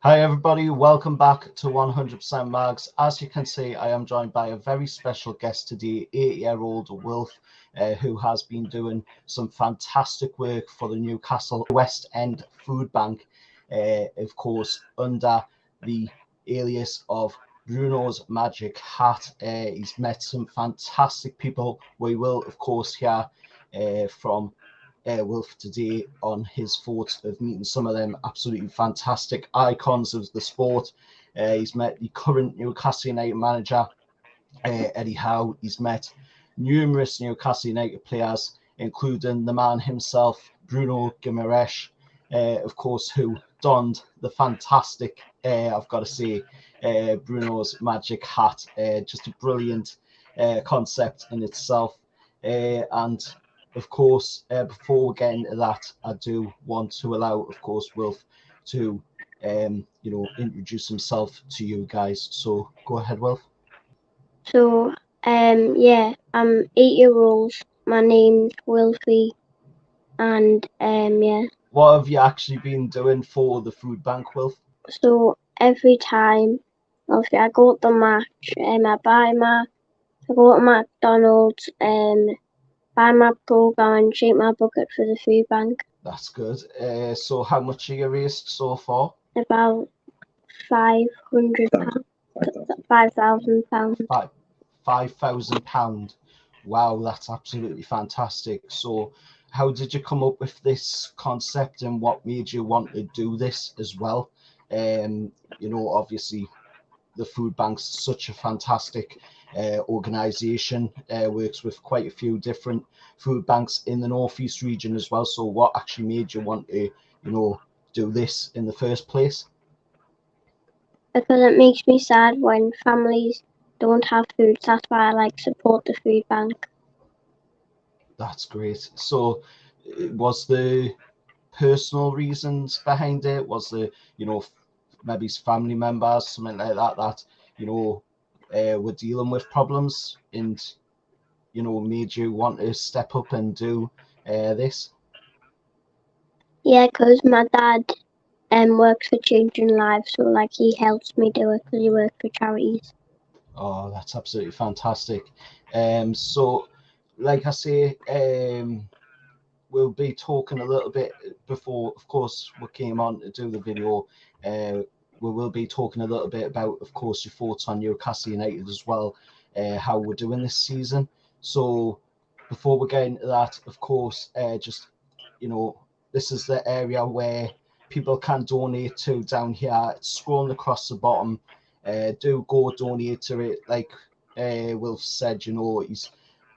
Hi everybody, welcome back to 100% Mags. As you can see, I am joined by a very special guest today, 8-year-old Wilf, who has been doing some fantastic work for the Newcastle West End Foodbank, of course, under the alias of Bruno's Magic Hat. He's met some fantastic people. We will, of course, hear from Wilf today on his thoughts of meeting some of them absolutely fantastic icons of the sport. He's met the current Newcastle United manager, Eddie Howe. He's met numerous Newcastle United players, including the man himself, Bruno Guimaraes, of course, who donned the fantastic, I've got to say, Bruno's Magic Hat. Just a brilliant concept in itself. And of course, before we get into that, I do want to allow, of course, Wilf to, introduce himself to you guys. So go ahead, Wilf. So, yeah, I'm 8 years old. My name's Wilfie, and yeah. What have you actually been doing for the food bank, Wilf? So every time, obviously, I go to the match, I go to McDonald's, buy my program and shake my bucket for the food bank. That's good. So how much have you raised so far? About £500, £5,000. £5,000. Wow, that's absolutely fantastic. So how did you come up with this concept and what made you want to do this as well? Obviously the food bank's such a fantastic organization, works with quite a few different food banks in the northeast region as well. So what actually made you want to do this in the first place? Because it makes me sad when families don't have food. That's why I like support the food bank. That's great. So was the personal reasons behind it? Was the maybe family members, something like that were dealing with problems and made you want to step up and do this? Yeah, because my dad works for Changing Lives, so like he helps me do it because he works for charities. Oh, that's absolutely fantastic. So like I say, we'll be talking a little bit before, of course, we came on to do the video. We will be talking a little bit about, of course, your thoughts on Newcastle United as well, how we're doing this season. So before we get into that, of course, this is the area where people can donate to down here. It's scrolling across the bottom. Do go donate to it. Like Wilf said, he's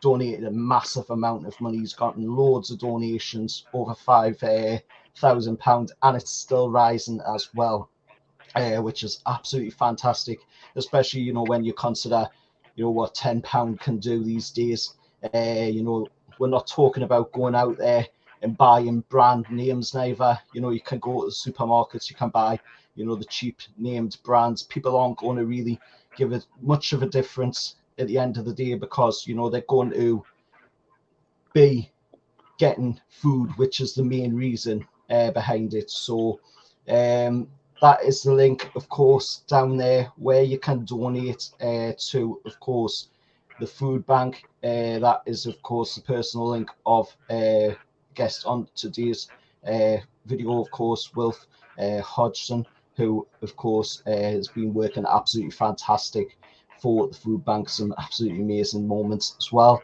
donated a massive amount of money. He's gotten loads of donations, over £5,000, and it's still rising as well, which is absolutely fantastic, especially when you consider what £10 can do these days. We're not talking about going out there and buying brand names neither. You can go to the supermarkets, you can buy the cheap named brands. People aren't going to really give it much of a difference at the end of the day, because they're going to be getting food, which is the main reason behind it. So that is the link, of course, down there where you can donate to, of course, the food bank. That is, of course, the personal link of guest on today's video, of course, Wilf Hodgson, who, of course, has been working absolutely fantastic for the food bank. Some absolutely amazing moments as well.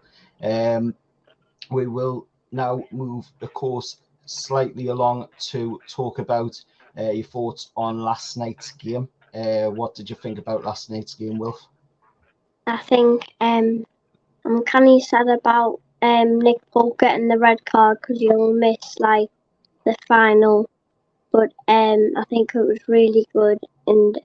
We will now move, of course, slightly along to talk about your thoughts on last night's game. What did you think about last night's game, Wilf? I think I'm kind of sad about Nick Pope getting the red card because he'll miss like the final. But I think it was really good, and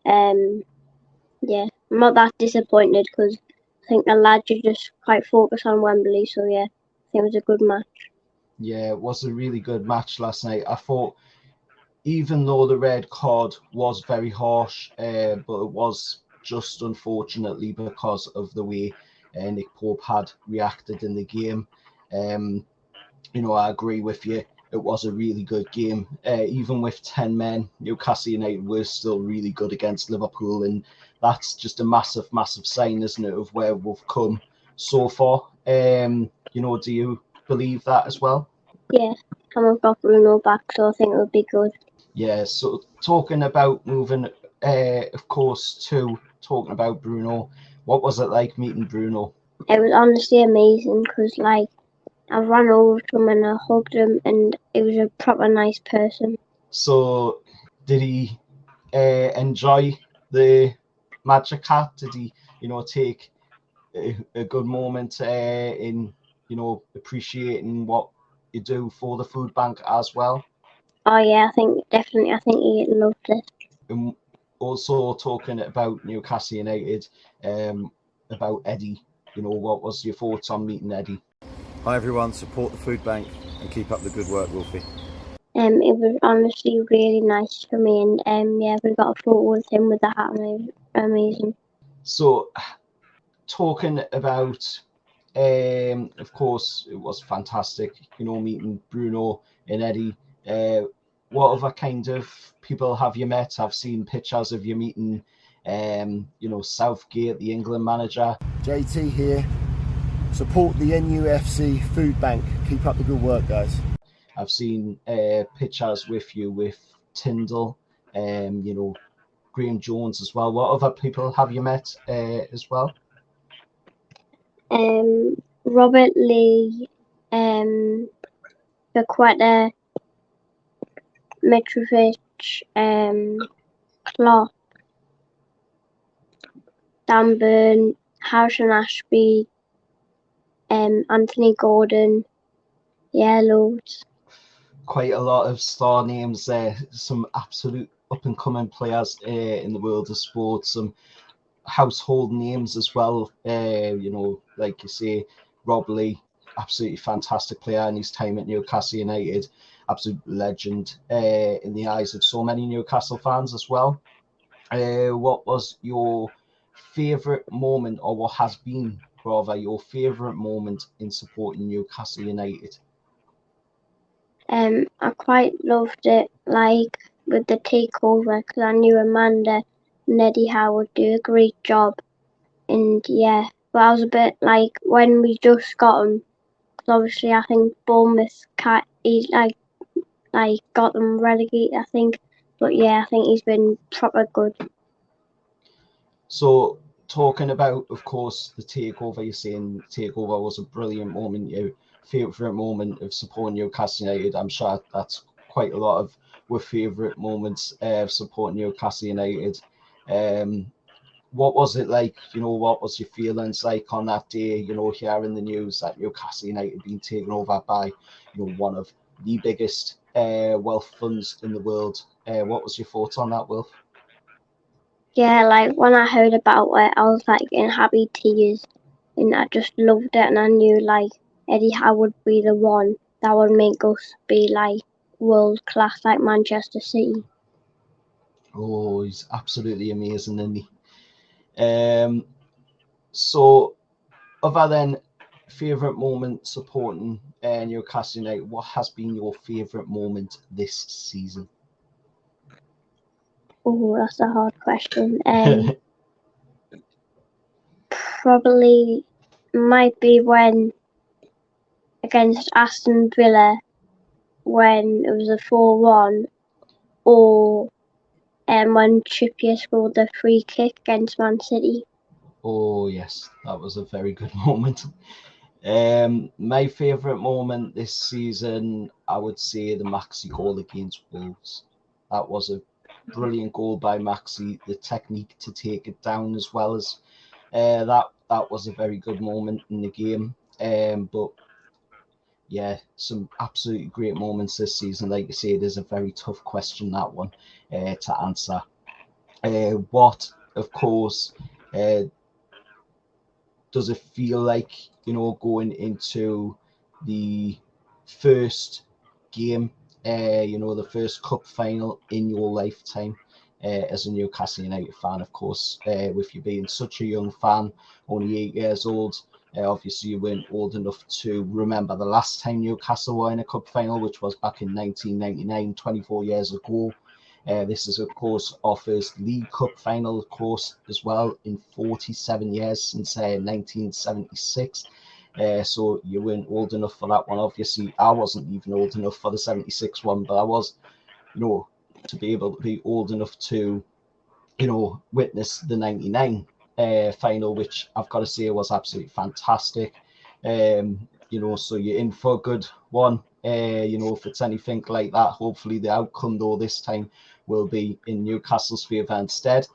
yeah, I'm not that disappointed because I think the lads are just quite focused on Wembley. So yeah, I think it was a good match. Yeah, it was a really good match last night. I thought, even though the red card was very harsh, but it was just unfortunately because of the way Nick Pope had reacted in the game. I agree with you. it was a really good game. Even with 10 men, Newcastle United were still really good against Liverpool, and that's just a massive, massive sign, isn't it, of where we've come so far. Do you believe that as well? Yeah, and we've got Bruno back, so I think it would be good. Yeah, so talking about moving, of course, to talking about Bruno, what was it like meeting Bruno? It was honestly amazing because, I ran over to him and I hugged him, and he was a proper nice person. So, did he enjoy the Magic Hat? Did he, take a good moment in, appreciating what you do for the food bank as well? Oh yeah, I think he loved it. And also talking about Newcastle United, about Eddie, what was your thoughts on meeting Eddie? Hi everyone, support the food bank and keep up the good work, Wilfie. It was honestly really nice for me, and yeah, we got a photo with him with the hat, and it was amazing. So, talking about, of course, it was fantastic, meeting Bruno and Eddie. What other kind of people have you met? I've seen pictures of you meeting, Southgate, the England manager. JT here. Support the Nufc Foodbank. Keep up the good work, guys. I've seen pictures with you with Tyndall, Graham Jones as well. What other people have you met as well? Robert Lee, Paqueta, Mitrovic, Klopp, Dan Burn, Harrison Ashby, Anthony Gordon, yeah, loads. Quite a lot of star names there, some absolute up-and-coming players in the world of sports, some household names as well, like you say, Rob Lee, absolutely fantastic player in his time at Newcastle United, absolute legend in the eyes of so many Newcastle fans as well. What was your favourite moment, or what has been, rather, your favourite moment in supporting Newcastle United? I quite loved it, with the takeover, because I knew Amanda and Eddie Howe would do a great job. And yeah, but I was a bit when we just got him, because obviously I think Bournemouth he's got them relegated, I think. But yeah, I think he's been proper good. So, talking about, of course, the takeover, you're saying takeover was a brilliant moment. Your favourite moment of supporting Newcastle United? I'm sure that's quite a lot of our favourite moments of supporting Newcastle United. What was it like? What was your feelings like on that day? Hearing the news that Newcastle United being taken over by, one of the biggest wealth funds in the world. What was your thoughts on that, Wilf? Yeah, when I heard about it, I was in happy tears, and I just loved it, and I knew Eddie Howe would be the one that would make us be world class like Manchester City. Oh, he's absolutely amazing, isn't he? So, other than favourite moment supporting Newcastle United, what has been your favourite moment this season? Oh, that's a hard question. Probably might be when against Aston Villa when it was a 4-1, or when Trippier scored the free kick against Man City. Oh yes, that was a very good moment. My favourite moment this season, I would say the Maxi goal against Wolves. That was a brilliant goal by Maxi. The technique to take it down, as well as that was a very good moment in the game. But yeah, some absolutely great moments this season. Like you say, it is a very tough question, that one, to answer. What, of course, does it feel like, going into the first game, the first cup final in your lifetime as a Newcastle United fan, of course, with you being such a young fan, only 8 years old? Obviously, you weren't old enough to remember the last time Newcastle were in a cup final, which was back in 1999, 24 years ago. This is, of course, our first League Cup final, of course, as well, in 47 years, since 1976. So you weren't old enough for that one. Obviously, I wasn't even old enough for the 76 one, but I was, to be able to be old enough to, witness the 99 final, which I've got to say was absolutely fantastic. So you're in for a good one. If it's anything like that, hopefully the outcome, though, this time will be in Newcastle's favour instead.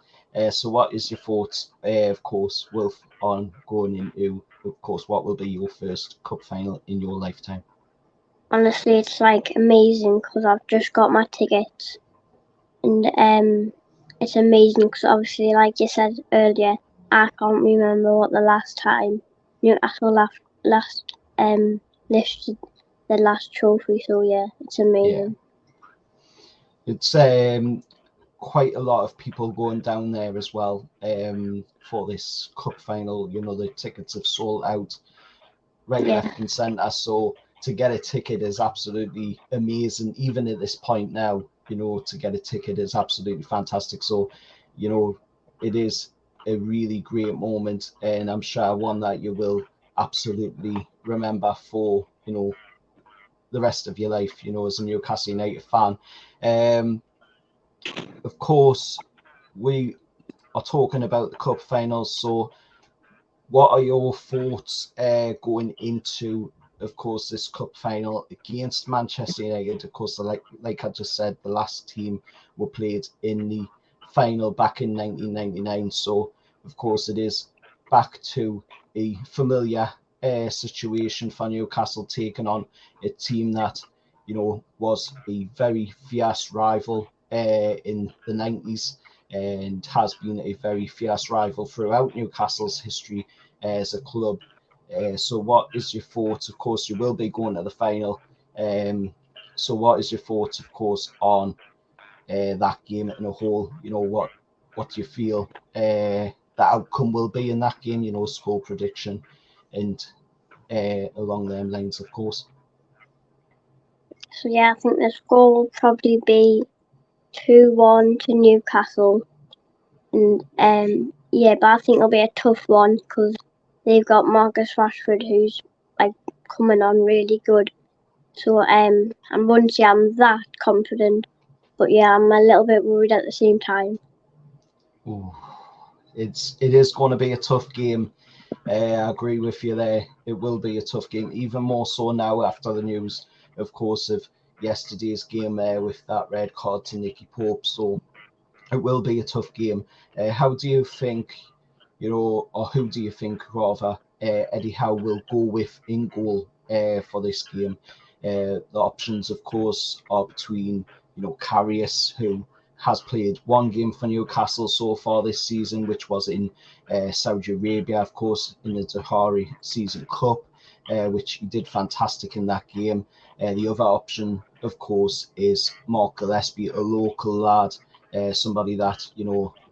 So what is your thoughts, of course, Wilf, on going into, of course, what will be your first cup final in your lifetime? Honestly, it's like amazing because I've just got my tickets, and it's amazing because obviously, like you said earlier, I can't remember what the last time Newcastle last lifted the last trophy. So yeah, it's amazing. Yeah. It's quite a lot of people going down there as well for this cup final. The tickets have sold out right, left and centre. So to get a ticket is absolutely amazing. Even at this point now, to get a ticket is absolutely fantastic. So, it is a really great moment, and I'm sure one that you will absolutely remember for, the rest of your life, as a Newcastle United fan. Of course, we are talking about the cup finals. So what are your thoughts going into, of course, this cup final against Manchester United? Of course, like I just said, the last team were played in the final back in 1999. So, of course, it is back to a familiar situation for Newcastle, taking on a team that, was a very fierce rival in the 90s and has been a very fierce rival throughout Newcastle's history as a club. So what is your thoughts? Of course, you will be going to the final. So what is your thoughts, of course, on that game in a whole? What do you feel the outcome will be in that game? Score prediction and along them lines, of course. So yeah, I think the score will probably be 2-1 to Newcastle, and but I think it'll be a tough one because they've got Marcus Rashford, who's like coming on really good. So I wouldn't say I'm that confident, but yeah, I'm a little bit worried at the same time. Ooh, it is going to be a tough game. I agree with you there. It will be a tough game, even more so now after the news, of course, of yesterday's game with that red card to Nicky Pope. So it will be a tough game. How do you think, or who do you think, rather, Eddie Howe will go with in goal for this game? The options, of course, are between, Karius, who has played one game for Newcastle so far this season, which was in Saudi Arabia, of course, in the Dahari Season Cup, which he did fantastic in that game. The other option, of course, is Mark Gillespie, a local lad, somebody that,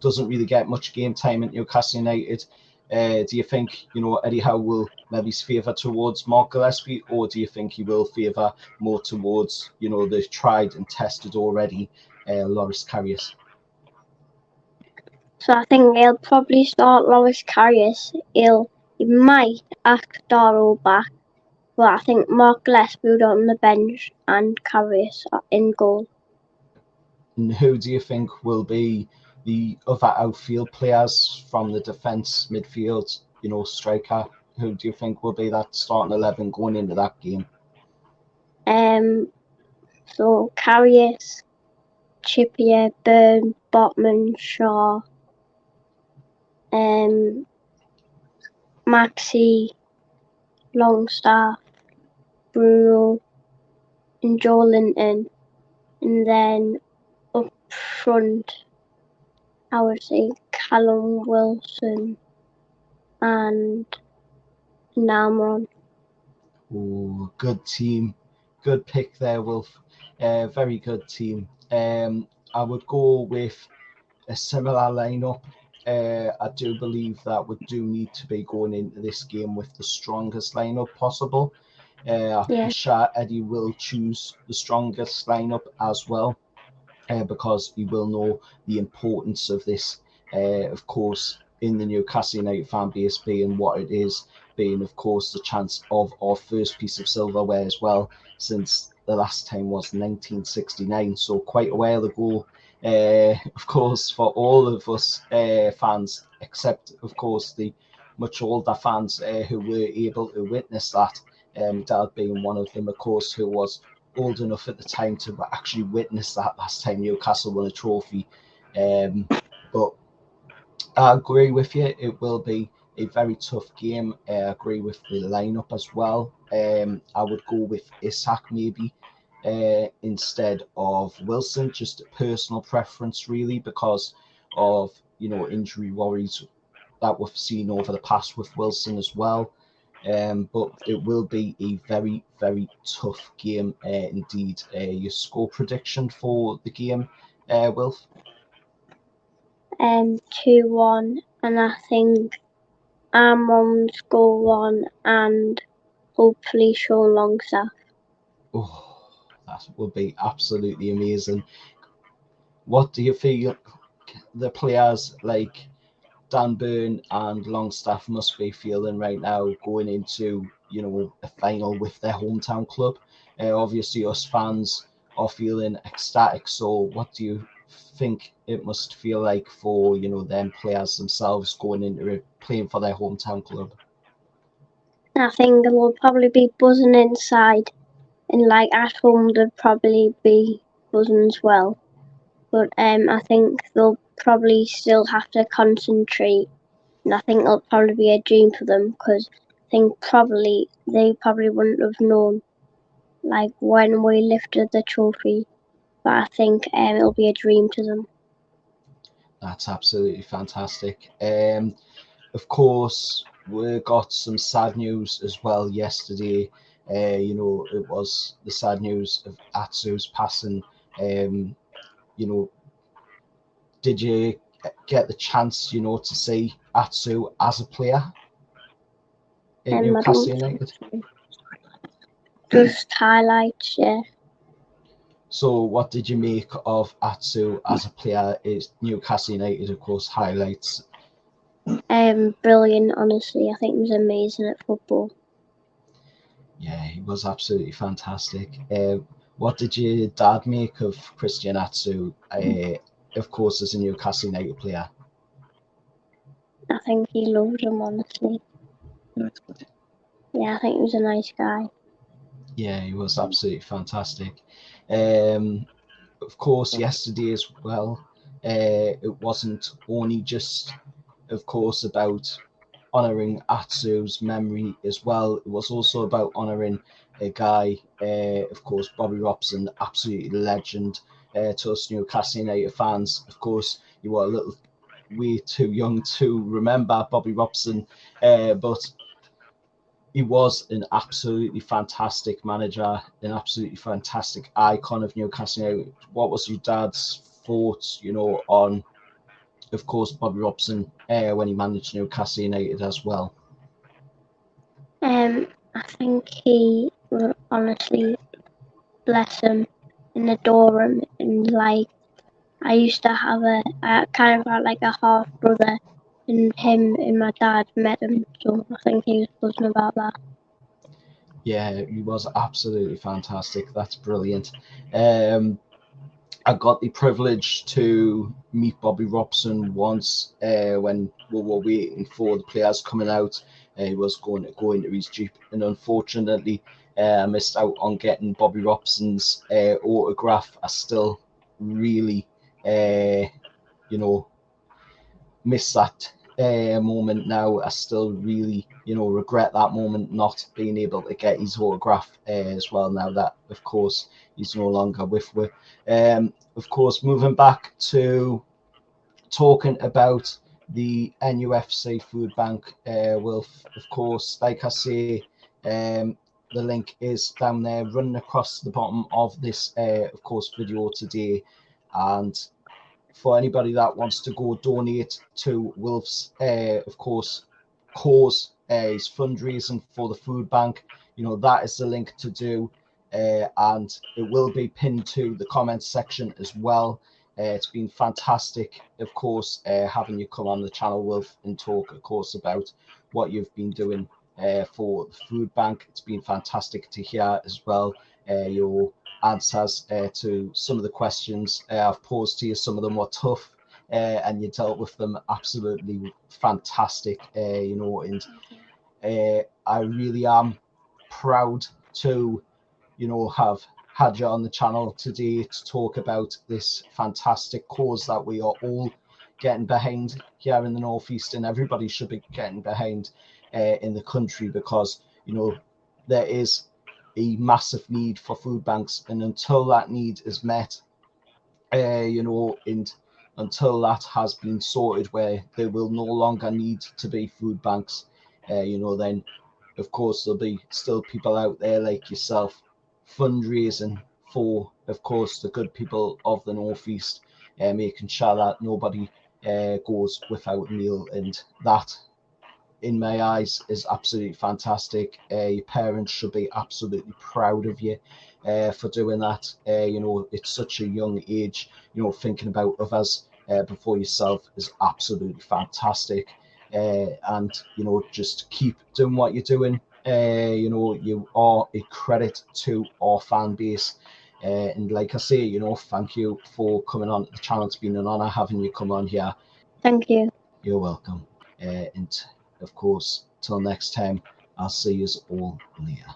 doesn't really get much game time at Newcastle United. Do you think, Eddie Howe will maybe favour towards Mark Gillespie, or do you think he will favour more towards, the tried and tested already Loris Karius? So I think he'll probably start Loris Karius. He might ask Darrow back, but I think Mark Gillespie on the bench and Karius in goal. And who do you think will be the other outfield players from the defence, midfield, striker? Who do you think will be that starting 11 going into that game? So Karius, Trippier, Byrne, Botman, Shaw, Maxi, Longstaff, Bruno, and Joe Linton, and then up front, I would say Callum Wilson and Almiron. Oh, good team. Good pick there, Wilf. Very good team. I would go with a similar lineup I do believe that we do need to be going into this game with the strongest lineup possible. I'm sure Eddie will choose the strongest lineup as well, because he will know the importance of this, of course, in the Newcastle United fan base, being what it is, being, of course, the chance of our first piece of silverware as well, since the last time was 1969, so quite a while ago, of course, for all of us fans, except, of course, the much older fans who were able to witness that, Dad being one of them, of course, who was old enough at the time to actually witness that last time Newcastle won a trophy. But I agree with you, it will be a very tough game. I agree with the lineup as well. I would go with Isak maybe instead of Wilson, just a personal preference really, because of, you know, injury worries that we've seen over the past with Wilson as well. But it will be a very, very tough game indeed. Your score prediction for the game, Wilf? 2-1, and I think Armand score one, and hopefully Sean Longstaff. Oh, that would be absolutely amazing. What do you feel the players like Dan Burn and Longstaff must be feeling right now going into, you know, a final with their hometown club? Obviously, us fans are feeling ecstatic. So, what do you think it must feel like for, you know, them players themselves going into it, playing for their hometown club? I think they'll probably be buzzing inside, and like at home they'll probably be buzzing as well. But I think they'll probably still have to concentrate, and I think it'll probably be a dream for them, because I think they probably wouldn't have known like when we lifted the trophy, but I think it'll be a dream to them. That's absolutely fantastic. Of course, we got some sad news as well yesterday. You know, it was the sad news of Atsu's passing. You know, did you get the chance, you know, to see Atsu as a player in Newcastle United? Just highlights, yeah. So what did you make of Atsu as a player? Is Newcastle United, of course, highlights? Brilliant, honestly. I think he was amazing at football. Yeah, he was absolutely fantastic. What did your dad make of Christian Atsu, of course, as a Newcastle United player? I think he loved him, honestly. Yeah, I think he was a nice guy. Yeah, he was absolutely fantastic. Of course, yesterday as well, it wasn't only just, of course, about honouring Atsu's memory as well. It was also about honouring a guy, of course, Bobby Robson, absolutely legend to us Newcastle United fans. Of course, you were a little way too young to remember Bobby Robson, but he was an absolutely fantastic manager, an absolutely fantastic icon of Newcastle United. What was your dad's thoughts, you know, on, of course, Bobby Robson when he managed Newcastle United as well? I think he will honestly bless him and adore him, and like I used to have I kind of had like a half brother, and him and my dad met him, so I think he was buzzing about that. Yeah, he was absolutely fantastic. That's brilliant. I got the privilege to meet Bobby Robson once when we were waiting for the players coming out. He was going to go into his Jeep, and unfortunately, I missed out on getting Bobby Robson's autograph. I still really, you know, miss that moment now. I still really, you know, regret that moment not being able to get his autograph as well, now that, of course, he's no longer with me. Of course, moving back to talking about the Nufc Foodbank, Wilf, of course, like I say, the link is down there running across the bottom of this, of course, video today. And for anybody that wants to go donate to Wilf's, of course, cause, his fundraising for the food bank, that is the link to do, and it will be pinned to the comments section as well. It's been fantastic, of course, having you come on the channel, Wilf, and talk, of course, about what you've been doing for the food bank. It's been fantastic to hear as well your answers to some of the questions I've posed to you. Some of them were tough, and you dealt with them absolutely fantastic, and I really am proud to, have had you on the channel today to talk about this fantastic cause that we are all getting behind here in the Northeast, and everybody should be getting behind in the country, because there is a massive need for food banks, and until that need is met, and until that has been sorted, where there will no longer need to be food banks, then of course there'll be still people out there like yourself fundraising for, of course, the good people of the Northeast, making sure that nobody goes without a meal, and that, in my eyes, is absolutely fantastic. Your parents should be absolutely proud of you for doing that. It's such a young age. Thinking about others before yourself is absolutely fantastic. And just keep doing what you're doing. You are a credit to our fan base. And like I say, thank you for coming on the channel. It's been an honor having you come on here. Thank you. You're welcome. And of course, till next time, I'll see you all later.